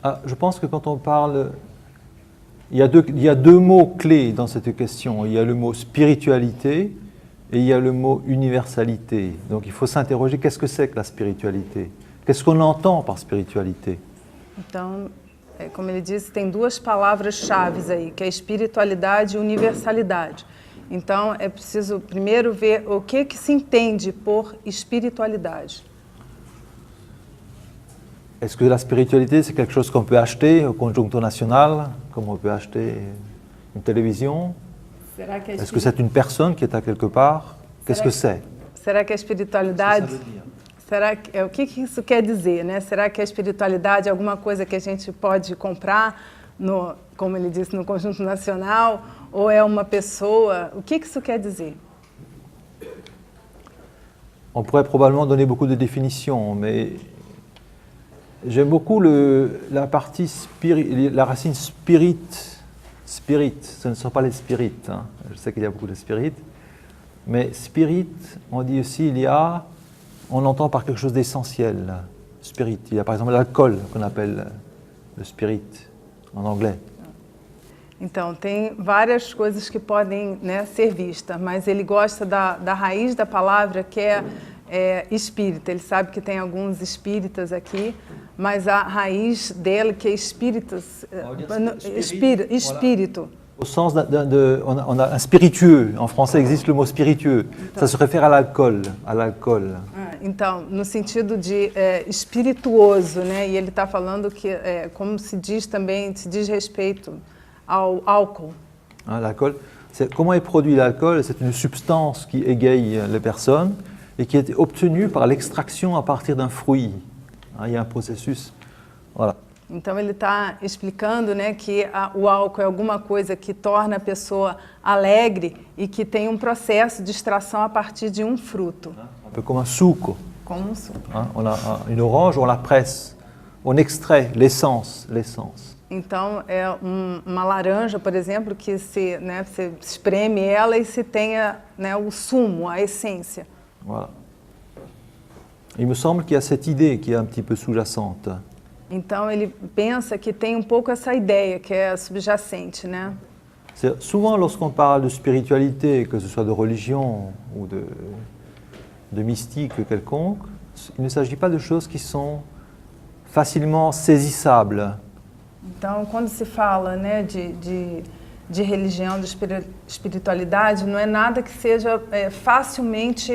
Ah, je pense que quand on parle, il y a deux mots clés dans cette question. Il y a le mot spiritualité et il y a le mot universalité. Donc il faut s'interroger, qu'est-ce que c'est que la spiritualité? Qu'est-ce qu'on entend par spiritualité? Então, como ele disse, tem duas palavras-chave aí, que é espiritualidade e universalidade. Então, é preciso primeiro ver o que se entende por espiritualidade. Est-ce que la spiritualité, c'est quelque chose qu'on peut acheter au conjoncto national, comme on peut acheter une télévision? Será que Est-ce que c'est une personne qui est à quelque part? Qu'est-ce que c'est? Será que a espiritualidade... o que isso quer dizer, né? Será que a espiritualidade é alguma coisa que a gente pode comprar, como ele disse, no conjunto nacional, ou é uma pessoa? O que isso quer dizer? On pourrait probablement donner beaucoup de définitions, mais j'aime beaucoup la racine spirit. Spirit, ce ne sont pas les spirites. Hein. Je sais qu'il y a beaucoup de spirites, mais spirit, on dit aussi on entend par quelque chose d'essentiel. Spirit. Il y a par exemple l'alcool qu'on appelle le spirit en anglais. Então, tem várias coisas que podem, né, ser vistas, mas ele gosta da raiz da palavra, que é espírita. Ele sabe que tem alguns espíritas aqui, mas a raiz dele, que é espíritas, espírito. Au sens on a un spiritueux. En français existe le mot spiritueux. Ça se réfère à l'alcool. Então, no sentido de espirituoso, né? E ele está falando que, como se diz também, se diz respeito ao álcool. L'alcool. Comment est produit l'alcool? C'est une substance qui égaye les personnes et qui est obtenue par l'extraction à partir d'un fruit. Il y a un processus. Voilà. Então ele está explicando, né, que o álcool é alguma coisa que torna a pessoa alegre e que tem um processo de extração a partir de um fruto. Un peu comme un sucre. Como um suco. On a une orange, on la presse, on extrait l'essence. Então é uma laranja, por exemplo, que você espreme ela e se tenha, né, o sumo, a essência. Voilà. Il me semble qu'il y a cette idée qui est un petit peu sous-jacente. Então ele pensa que tem um pouco essa ideia que é subjacente, né? Souvent, lorsqu'on parle de spiritualité, que ce soit de religion ou de mystique quelconque, il ne s'agit pas de choses qui sont facilement saisissables. Então, quando se fala, né, de religião, de espiritualidade, não é nada que seja facilmente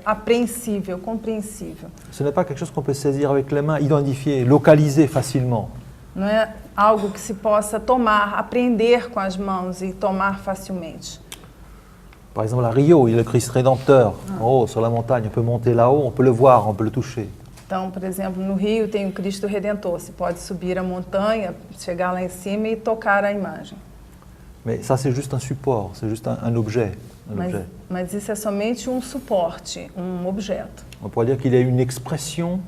apreensível, compreensível. Ce n'est pas quelque chose qu'on peut saisir avec les mains, identifier, localiser facilement. Não é algo que se possa tomar, apreender com as mãos e tomar facilmente. Par exemple, à Rio, il y a le Christ Rédempteur. En haut, sur la montagne, on peut monter là-haut, on peut le voir, on peut le toucher. Então, por exemplo, no Rio tem o Cristo Redentor. Você pode subir a montanha, chegar lá em cima e tocar a imagem. Mais ça, c'est juste un support, c'est juste un objet. Mas isso é somente um suporte, um objeto. On pourrait dire qu'il y a une expression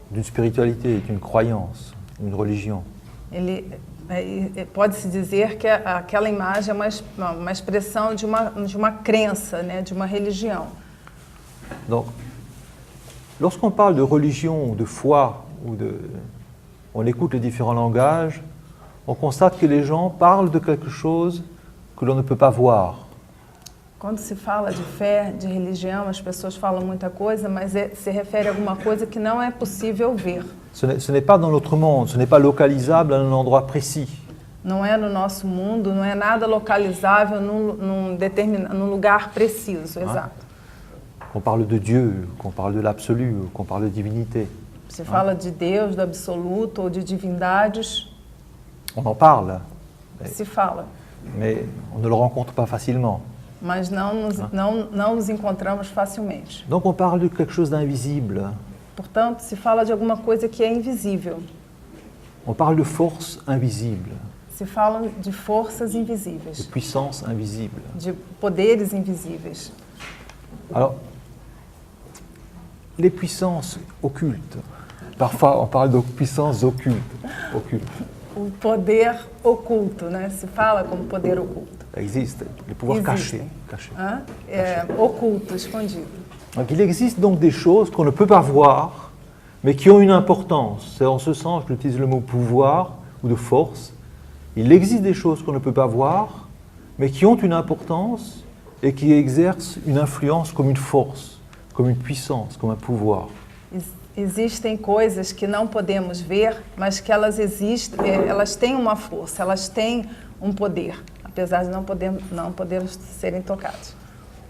d'une spiritualité, d'une croyance, d'une religion. Pode-se dizer que aquela imagem é uma expressão de uma crença, né, de uma religião. Donc, lorsqu'on parle de religion, de foi, on écoute les différents langages, on constate que les gens parlent de quelque chose que l'on ne peut pas voir. Quando se fala de fé, de religião, as pessoas falam muita coisa, mas se refere a alguma coisa que não é possível ver. Ce n'est pas dans notre monde, ce n'est pas localisable à un endroit précis. Não é no nosso mundo, não é nada localizável num lugar preciso, exato. Qu'on parle de Dieu, qu'on parle de l'absolu, qu'on parle de divinité. Se fala de Deus, do absoluto ou de divindades. On en parle. Se fala. Mais on ne le rencontre pas facilement. Mas não nos encontramos facilmente. Donc on parle de quelque chose d'invisible. Portanto, se fala de alguma coisa que é invisível. On parle de force invisible. Se fala de forças invisíveis. De puissance invisible. De poderes invisíveis. Alors, les puissances occultes. Parfois, on parle de puissances occultes. O poder oculto, né? Se fala como poder oculto. Existe, le pouvoir caché. Oculto, escondido. Donc, il existe donc des choses qu'on ne peut pas voir, mais qui ont une importance. C'est en ce sens que j'utilise le mot pouvoir ou de force. Il existe des choses qu'on ne peut pas voir, mais qui ont une importance et qui exercent une influence comme une force, comme une puissance, comme un pouvoir. Existem coisas que não podemos ver, mas que elas existem, elas têm uma força, elas têm poder, apesar de não poder serem tocados.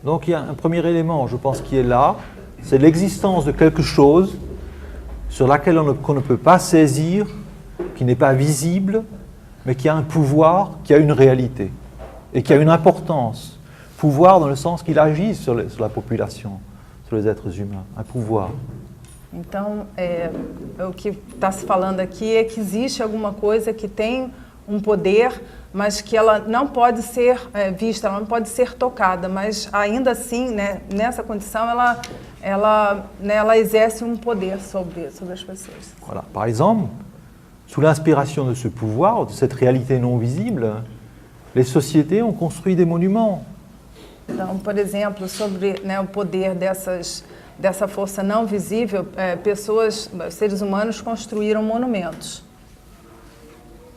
Donc il y a un premier élément, je pense, qui est là, c'est l'existence de quelque chose sur laquelle qu'on ne peut pas saisir, qui n'est pas visible, mais qui a un pouvoir, qui a une réalité, et qui a une importance. Pouvoir dans le sens qu'il agit sur la population, sur les êtres humains, un pouvoir. Então, o que está se falando aqui é que existe alguma coisa que tem poder, mas que ela não pode ser vista, ela não pode ser tocada, mas ainda assim, né, nessa condição, ela exerce poder sobre as pessoas. Voilà. Par exemple, sous l'inspiration de ce pouvoir, de cette réalité non visible, les sociétés ont construit des monuments. Então, por exemplo, sobre, né, o poder dessa força não visível, seres humanos construíram monumentos.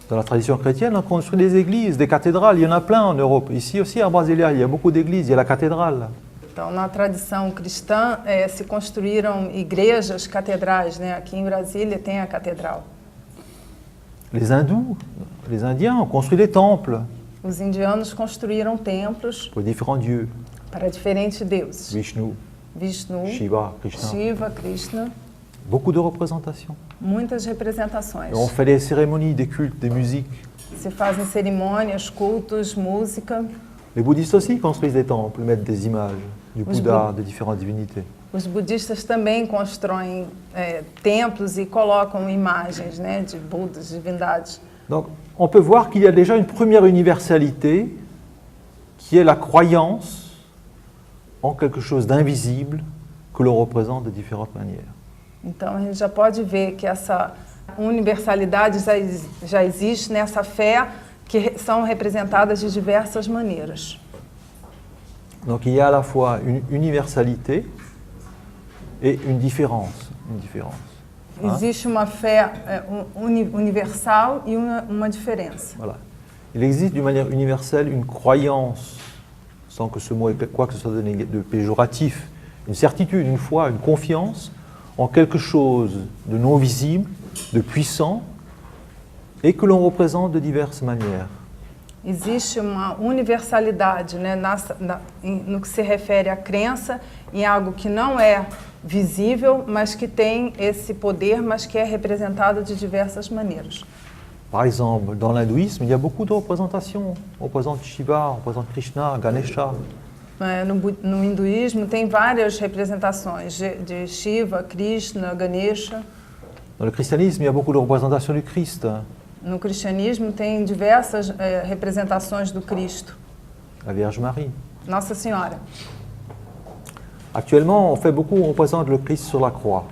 Dans la tradition chrétienne, on construit des églises, des cathédrales. Il y en a plein en Europe. Ici aussi, à Brasilia, il y a beaucoup d'églises. Il y a la cathédrale. Então, na tradição cristã, se construíram igrejas, catedrais, né? Aqui em Brasília tem a catedral. Les hindous, les Indiens ont construit des temples Os indianos construíram templos pour différents dieux. para diferentes deuses. Vishnu, Vishnu, Shiva, Krishna. Shiva, Krishna, Beaucoup de représentations. muitas representações. Et on fait des cérémonies, des cultes, des musiques. Se fazem cerimônias, cultos, música. Les bouddhistes aussi construisent des temples, mettent des images du Bouddha, de différentes divinités. Os budistas também constroem templos e colocam imagens, né, de Budas, divindades. Donc, on peut voir qu'il y a déjà une première universalité qui est la croyance en quelque chose d'invisible que l'on représente de différentes manières. Então, a gente já pode ver que essa universalidade já existe nessa fé que são representadas de diversas maneiras. Donc, il y a à la fois une universalité et une différence. Hein? Existe uma fé universal e uma diferença. Voilà. Il existe d'une manière universelle une croyance, sans que ce mot ait quoi que ce soit de péjoratif, une certitude, une foi, une confiance en quelque chose de non visible, de puissant, et que l'on représente de diverses manières. Existe uma universalidade, né, no que se refere à crença em algo que não é visível, mas que tem esse poder, mas que é representado de diversas maneiras. Par exemple, dans l'hindouisme, il y a beaucoup de représentations. On représente Shiva, on représente Krishna, Ganesha. No hinduísmo tem várias representações de Shiva, Krishna, Ganesha. Dans le christianisme, il y a beaucoup de représentations du Christ. No cristianismo tem diversas representações do Cristo. La Vierge Marie. Nossa Senhora. Actuellement, on représente le Christ sur la croix.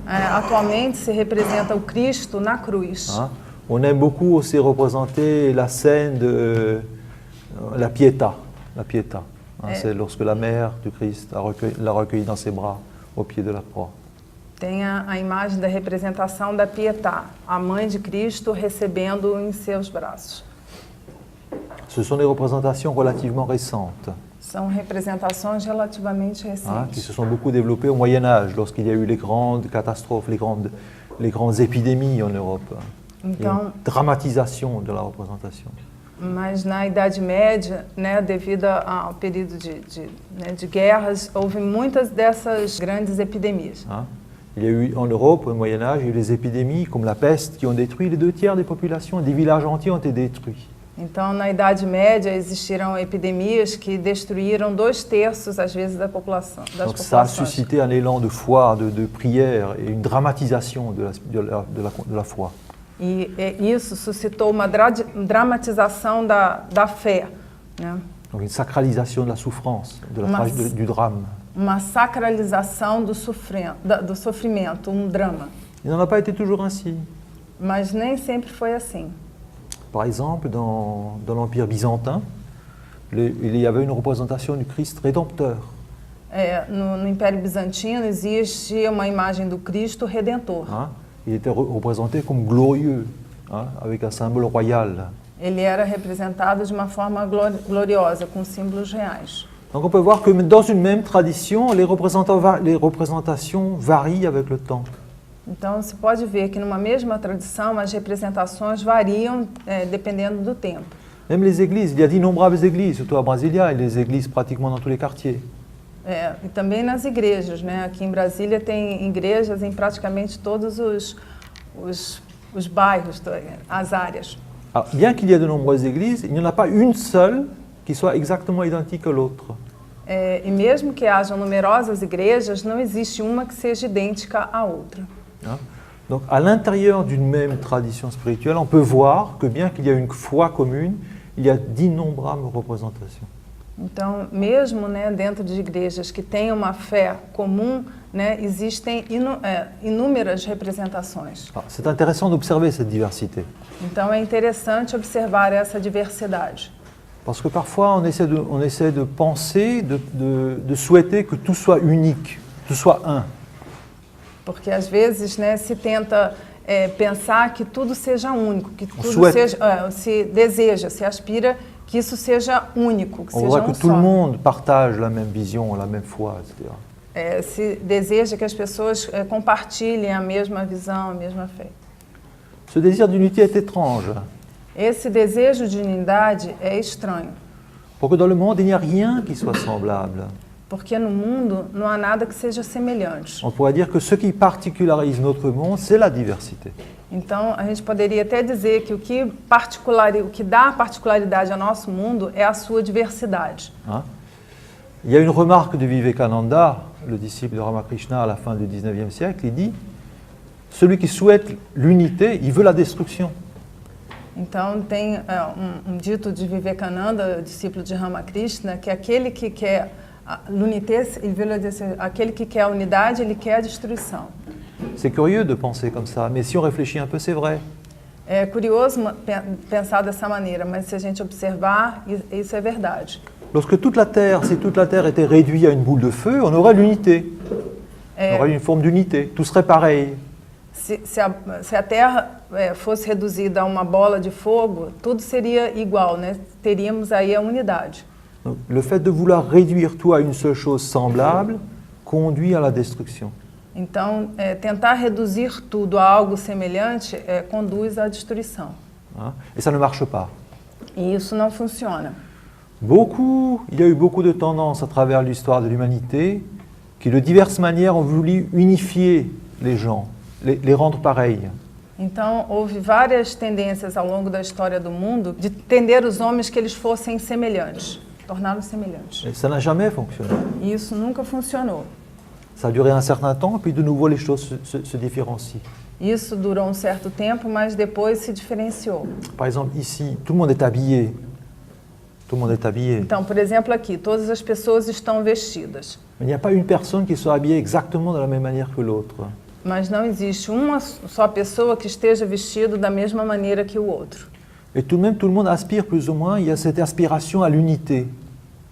Atualmente se representa o Cristo na cruz. Hein? On aime beaucoup aussi représenter la scène de la Pietà. La Pietà. Hein? C'est lorsque la mère du Christ l'a recueilli dans ses bras au pied de la croix. Tem a imagem da representação da Pietà, a mãe de Cristo recebendo-o em seus braços. Ce sont des représentations relativement récentes. São representações relativamente recentes. Qui se sont beaucoup développées au Moyen-Âge, lorsqu'il y a eu les grandes catastrophes, les grandes épidémies en Europe. Então, il y a une dramatisation de la représentation. Mas na Idade Média, né, devido ao período de guerras, houve muitas dessas grandes epidemias. Il y a eu en Europe, au Moyen-Âge, il y a eu des épidémies comme la peste qui ont détruit les 2/3 des populations. Des villages entiers ont été détruits. Então, na Idade Média, existiram epidemias que destruíram 2/3, às vezes, da população. Donc ça a suscité un élan de foi, de prière et une dramatisation de la foi. E isso suscitou uma dramatização da fé, né? Donc une sacralisation de la souffrance, du drame. Uma sacralização do sofrimento, drama. Il n'en a pas été toujours ainsi. Mas nem sempre foi assim. Par exemple, dans l'Empire byzantin, il y avait une représentation du Christ rédempteur. no Império Bizantino existe uma imagem do Cristo Redentor. Hein. Il était représenté comme glorieux, hein, avec un symbole royal. Ele era representado de uma forma gloriosa, com símbolos reais. Donc on peut voir que dans une même tradition, les représentations varient avec le temps. Então, se pode ver que numa mesma tradição, as representações variam dependendo do tempo. Même les églises, il y a d'innombrables églises, surtout à Brasilia, il y a des églises pratiquement dans tous les quartiers. E também nas igrejas, né? Aqui em Brasília tem igrejas em praticamente todos os bairros, as áreas. Alors, bien qu'il y ait de nombreuses églises, il n'y en a pas une seule qui soit exactement identique à l'autre. E mesmo que hajam numerosas igrejas, não existe uma que seja idêntica à outra. Hein. Donc à l'intérieur d'une même tradition spirituelle, on peut voir que bien qu'il y ait une foi commune, il y a d'innombrables représentations. Então, mesmo, né, dentro de igrejas que têm uma fé comum, né, existem inúmeras representações. C'est intéressant d'observer cette diversité. Então, é interessante observar essa diversidade. Parce que parfois on essaie de penser, de souhaiter que tout soit unique, que tout soit un. Porque às vezes, né, se tenta pensar que tudo seja único, que tudo seja, se deseja, se aspira que isso seja único, que seja que tout le monde partage la même vision, la même foi, etc. Se deseja que as pessoas compartilhem a mesma visão, a mesma fé. Ce désir d'unité est étrange. Esse desejo de unidade é estranho. Porque dans le monde, il n'y a rien qui soit semblable. Porque no mundo não há nada que seja semelhante. On pourrait dire que ce qui particularise notre monde, c'est la diversité. Então, a gente poderia até dizer que o que dá particularidade ao nosso mundo é a sua diversidade. Hein? Il y a une remarque de Vivekananda, le disciple de Ramakrishna à la fin du 19e siècle, il dit « Celui qui souhaite l'unité, il veut la destruction ». Então, tem dito de Vivekananda, discípulo de Ramakrishna, que aquele que quer aquele que quer a unidade, ele quer a destruição. C'est curieux de penser comme ça, mais si on réfléchit un peu, c'est vrai. É curioso pensar dessa maneira, mas se a gente observar, isso é verdade. Lorsque si toute la Terre était réduite à une boule de feu, on aurait l'unité. On aurait une forme d'unité. Tout serait pareil. Se a Terra fosse reduzida a uma bola de fogo, tudo seria igual, né? Teríamos aí a unidade. Donc, le fait de vouloir réduire tout à une seule chose semblable conduit à la destruction. Então, tentar reduzir tudo a algo semelhante conduz à destruição. Hein? Et ça ne marche pas. E isso não funciona. Il y a eu beaucoup de tendances à travers l'histoire de l'humanité qui, de diverses manières, ont voulu unifier les gens, les rendre pareils. Então, houve várias tendências ao longo da história do mundo de tender os homens que eles fossem semelhantes, torná-los semelhantes. Et ça n'a jamais fonctionné. E isso nunca funcionou. Ça a duré un certain temps, puis de nouveau les choses se différencient. Isso durou um certo tempo, mas depois se diferenciou. Par exemple, ici, tout le monde est habillé. Tout le monde est habillé. Então, por exemplo, aqui, todas as pessoas estão vestidas. Mais il n'y a pas une personne qui soit habillée exactement de la même manière que l'autre. Mas não existe uma só pessoa que esteja vestido da mesma maneira que o outro. Et tout de même, tout le monde aspire plus ou moins, il y a cette aspiration à l'unité.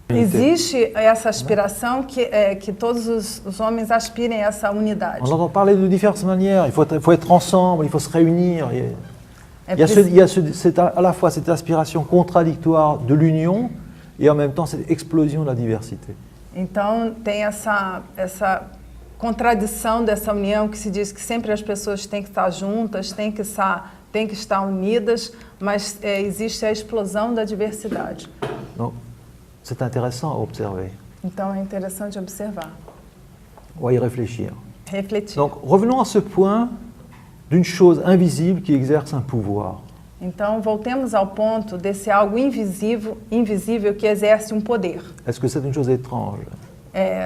Existe essa aspiração que todos os homens aspirem a essa unidade. On entend parler de diverses manières, il faut être ensemble, il faut se réunir. Il y a à la fois cette aspiration contradictoire de l'union et en même temps cette explosion de la diversité. Então tem essa contradição dessa união que se diz que sempre as pessoas têm que estar juntas, têm que estar unidas, mas existe a explosão da diversidade. Donc, c'est intéressant à observer. Então é interessante observar. On va y réfléchir. Refletir. Donc, revenons à ce point d'une chose invisible qui exerce un pouvoir. Então, voltemos ao ponto desse algo invisível que exerce um poder. Est-ce que c'est une chose étrange?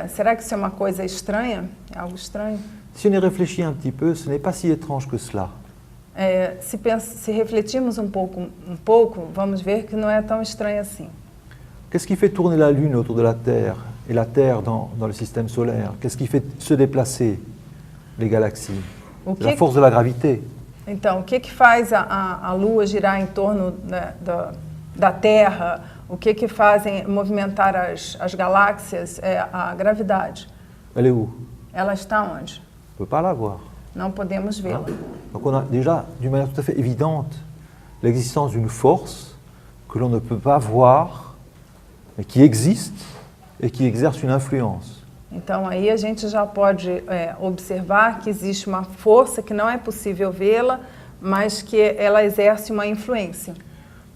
Será que isso é uma coisa estranha? É algo estranho? Si on y réfléchit un petit peu, ce n'est pas si étrange que cela. Se refletirmos um pouco, vamos ver que não é tão estranho assim. Qu'est-ce qui fait tourner la Lune autour de la Terre et la Terre dans le système solaire? Qu'est-ce qui fait se déplacer les galaxies? La force de la gravité. Então, o que faz a Lua girar em torno da Terra? O que fazem movimentar as galáxias é a gravidade. Elle est où? Ela está onde? On ne peut pas la voir. Não podemos vê-la. Donc on a déjà, d'une manière tout à fait évidente, l'existence d'une force que l'on ne peut pas voir, mais qui existe et qui exerce une influence. Então aí a gente já pode observar que existe uma força que não é possível vê-la, mas que ela exerce uma influência.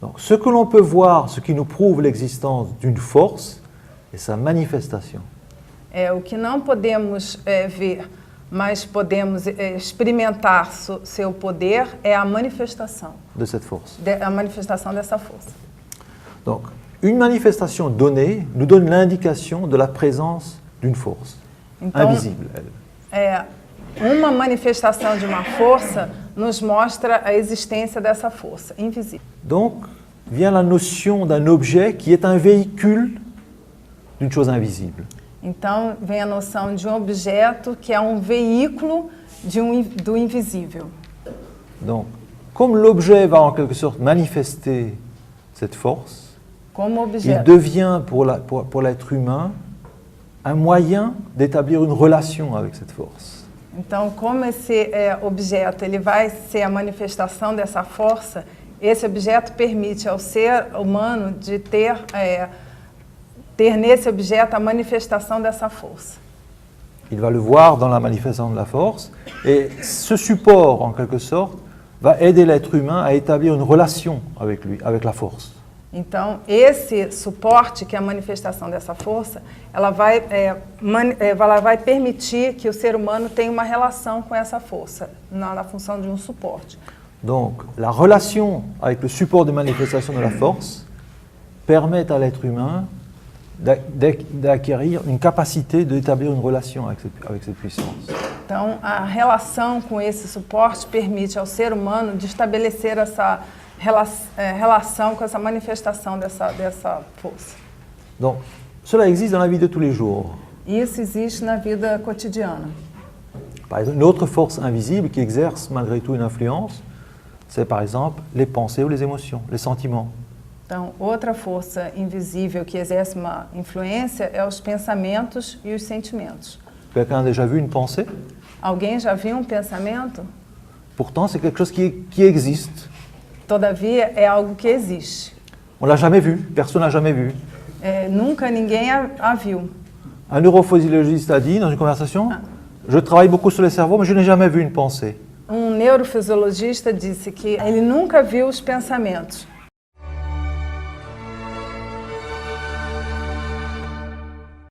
Donc ce que l'on peut voir, ce qui nous prouve l'existence d'une force, est sa manifestation. O que não podemos ver, mas podemos experimentar seu poder, é a manifestação. De cette force. A manifestação dessa força. Donc, une manifestation donnée nous donne l'indication de la présence d'une force, Então, invisible, elle. Uma manifestação de uma força nos mostra a existência dessa força, invisível. Donc, vient la notion d'un objet qui est un véhicule d'une chose invisible. Então, vem a noção de um objeto que é um veículo do invisível. Donc, comme l'objet va en quelque sorte manifester cette force, Como il objeto. devient pour l'être humain un moyen d'établir une relation avec cette force. Então, como esse objeto ele vai ser a manifestação dessa força, esse objeto permite ao ser humano de ter nesse objeto a manifestação dessa força. Il va le voir dans la manifestation de la force, et ce support, en quelque sorte, va aider l'être humain à établir une relation avec lui, avec la force. Então, esse suporte, que é a manifestação dessa força, ela vai permitir que o ser humano tenha uma relação com essa força, na função de um suporte. Donc, la relation avec le support de manifestation de la force permet à l'être humain d'acquérir une capacité d'établir une relation avec cette puissance. Então, a relação com esse suporte permite ao ser humano de estabelecer essa relação com essa manifestação dessa força. Donc, cela existe dans la vie de tous les jours. Isso existe na vida cotidiana. Par exemple, une autre force invisible qui exerce malgré tout une influence, c'est par exemple les pensées ou les émotions, les sentiments. Então, outra força invisível que exerce uma influência é os pensamentos e os sentimentos. Quelqu'un a déjà vu une pensée? Alguém já viu um pensamento? Pourtant, c'est quelque chose qui existe. Todavia, é algo que existe. On l'a jamais vu, personne n'a jamais vu. Nunca ninguém a viu. Un neurophysiologiste a dit dans une conversation, je travaille beaucoup sur le cerveau, mais je n'ai jamais vu une pensée. Um neurofisiologista disse que ele nunca viu os pensamentos,